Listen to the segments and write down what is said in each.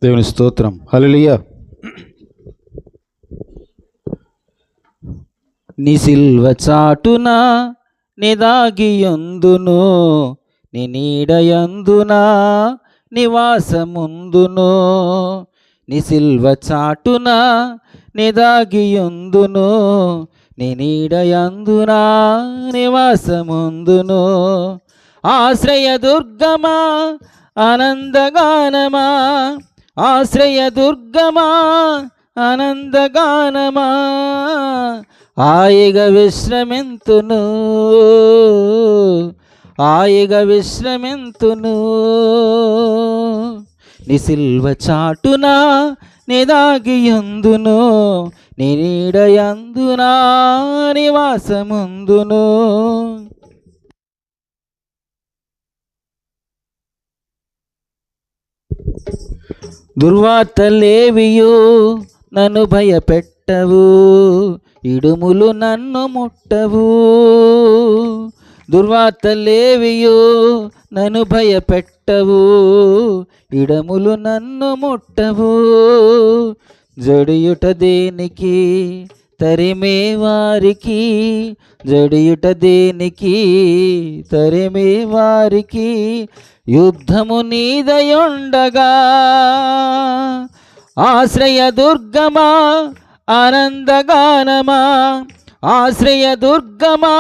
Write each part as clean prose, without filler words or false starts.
దేవుని స్తోత్రం. హల్లెలూయా. నీ సిల్వ చాటున నిదాగియందును, నీ నీడయందున నివాసముందును. నీ సిల్వ చాటున నిదాగియందును, నీ నీడయందున నివాసముందును. ఆశ్రయ దుర్గమా ఆనందగానమా, ఆశ్రయ దుర్గమా ఆనందగానమా, హాయిగా విశ్రమింతును, హాయిగా విశ్రమింతును. నీ సిల్వ చాటున నిదాగియందును, నీ నీడయందున నివాసముందును. దుర్వార్తలేవియు నన్ను భయపెట్టవు, ఇడుములు నన్ను ముట్టవు. దుర్వార్తలేవియు నన్ను భయపెట్టవు, ఇడములు నన్ను ముట్టవు. జడియుట దేనికి తరిమే వారికి, జడియుట దేనికి తరిమే వారికి, యుద్ధము నీదయుండగా. ఆశ్రయ దుర్గమా ఆనందగానమా, ఆశ్రయ దుర్గమా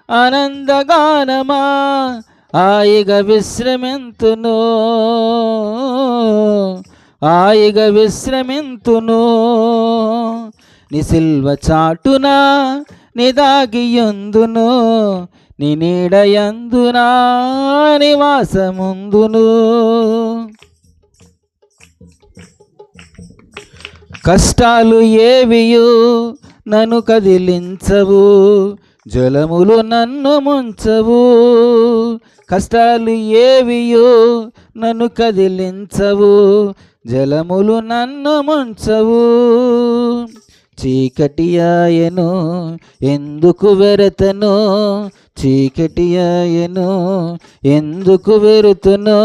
ఆనందగానమా, హాయిగా విశ్రమింతును, హాయిగా విశ్రమింతును. నీ సిల్వ చాటున నిదాగియందును, నీ నీడయందున నివాసముందును. కష్టాలు ఏవియు నన్ను కదిలించవు, జలములు నన్ను ముంచవు. కష్టాలు ఏవియు నన్ను కదిలించవు, జలములు నన్ను ముంచవు. చీకటి ఆయను ఎందుకు వెరతను, చీకటి ఆయను ఎందుకు వెరుతును,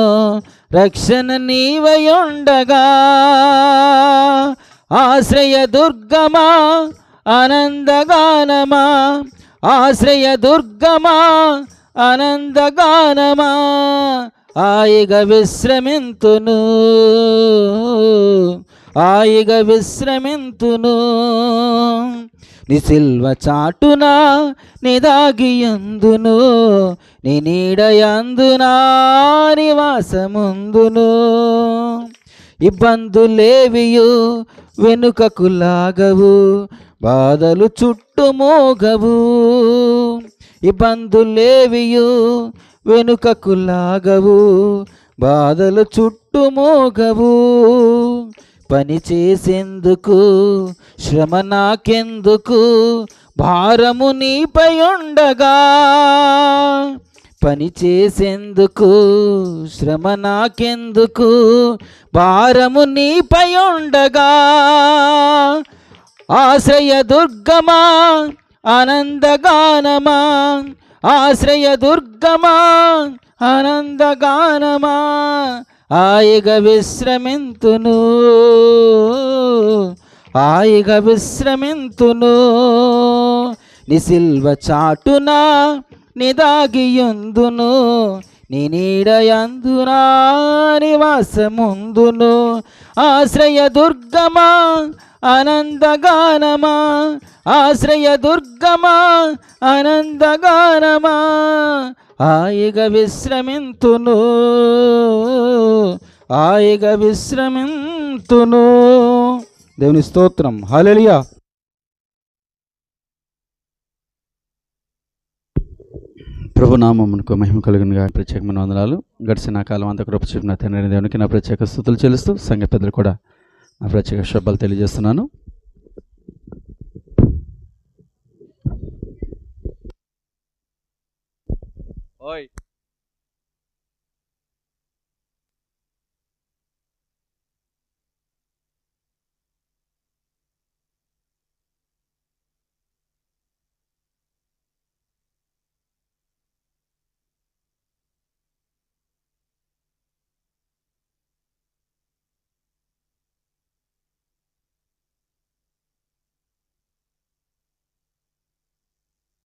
రక్షణ నీవయుండగా. ఆశ్రయ దుర్గమా ఆనందగానమా, ఆశ్రయ దుర్గమా ఆనందగానమా, హాయిగా విశ్రమింతును, హాయిగా విశ్రమింతును. నీ సిల్వ చాటున నిదాగియందును, నీ నీడయందున నివాసముందును. ఇబ్బందులేవియు వెనుకకు లాగవు, బాధలు చుట్టుమోగవు. ఇబ్బందులేవియు వెనుకకు లాగవు, బాధలు చుట్టుమోగవు. పని చేసేందుకు శ్రమ నాకెందుకు, భారము నీపై ఉండగా. పని చేసేందుకు శ్రమ నాకెందుకు, భారము నీపై ఉండగా. ఆశ్రయ దుర్గమా ఆనందగానమా, ఆశ్రయ దుర్గమా ఆనందగానమా, హాయిగా విశ్రమింతును, హాయిగా విశ్రమింతును. నీ సిల్వ చాటున నిదాగియందును, నీ నీడయందున నివాసముందును. ఆశ్రయ దుర్గమా ఆనందగానమా, ఆశ్రయ దుర్గమా ఆనందగానమా, హాయిగా విశ్రమింతును, హాయిగా విశ్రమింతును. దేవుని స్తోత్రం. హల్లెలూయా. ప్రభునామమునకు మహిమ కలుగునుగా. ప్రత్యేకమైన వందనాలు. గడిచిన కాలం అంతా కృప చూపిన తండ్రి దేవునికి నా ప్రత్యేక స్తుతులు చెల్లిస్తూ సంఘ పెద్దలు కూడా నా ప్రత్యేక శుభాలు తెలియజేస్తున్నాను. ఓయ్